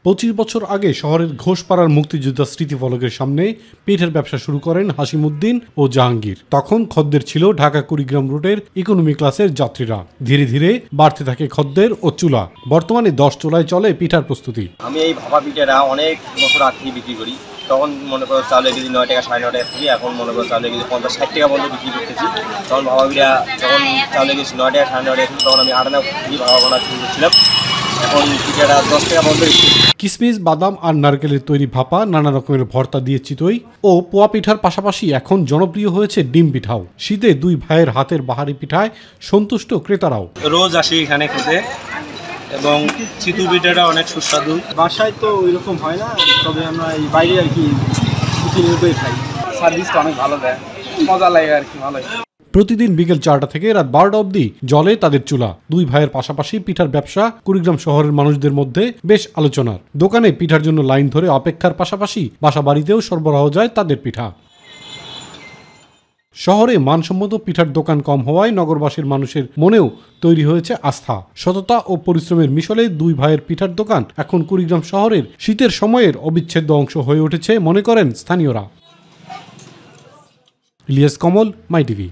25 বছর আগে শহরের ঘোষপাড়ার মুক্তিযোদ্ধা স্মৃতিফলকের সামনে পিঠের ব্যবসা শুরু করেন হাসিমুদ্দিন ও জাহাঙ্গীর। তখন খদ্দের ছিল ঢাকা কুড়িগ্রাম রুটের ইকোনমি ক্লাসের যাত্রীরা। ধীরে ধীরে বাড়তে থাকে খদ্দের ও চুলা। বর্তমানে 10 চুলায় চলে পিঠার প্রস্তুতি। আমি এই ভাপা পিঠাটা অনেক বছর আগে থেকে বিক্রি করি। তখন মনে করো চাউলের কেজি 9 টাকা 9.5 টাকা থেকে এখন মনে করো চাউলের কেজি 50-60 টাকা পর্যন্ত বিক্রি করতেছি। তখন ভাপা পিঠা যখন চাউলের কেজি 9 টাকা 9.5 টাকা তখন আমি 8 আনা থেকে ভাপা বানা শুরু করছিলাম। এখন পিঠাটা 10 টাকা পর্যন্ত। কিশমিশ, বাদাম আর নারকেলের তৈরি ভাপা, নানা রকমের ভর্তা দিয়ে চিতই ও পোয়া পিঠার পাশাপাশি এখন জনপ্রিয় হয়েছে ডিম পিঠাও। শীতে দুই ভাইয়ের হাতের বাহারি পিঠায় সন্তুষ্ট ক্রেতারাও। রোজ আসি এখানে খেতে এবং চিতু পিঠাটা অনেক সুস্বাদু। বাসায় তো ওইরকম হয় না, তবে আমরা এই বাইরে আর কি কিনে খাই। সার্ভিসটা অনেক ভালো দেয়, মজা লাগে আর কি, ভালো। প্রতিদিন বিকেল 4টা থেকে রাত 12টা অবধি জ্বলে তাদের চুলা। দুই ভাইয়ের পাশাপাশি পিঠার ব্যবসা কুড়িগ্রাম শহরের মানুষদের মধ্যে বেশ আলোচনার। দোকানে পিঠার জন্য লাইন ধরে অপেক্ষার পাশাপাশি বাসা বাড়িতেও সরবরাহ যায় তাদের পিঠা। শহরে মানসম্মত পিঠার দোকান কম হওয়ায় নগরবাসীর মানুষের মনেও তৈরি হয়েছে আস্থা। সততা ও পরিশ্রমের মিশলে দুই ভাইয়ের পিঠার দোকান এখন কুড়িগ্রাম শহরের শীতের সময়ের অবিচ্ছেদ্য অংশ হয়ে উঠেছে মনে করেন স্থানীয়রা। ইলিয়াস কমল, মাই টিভি।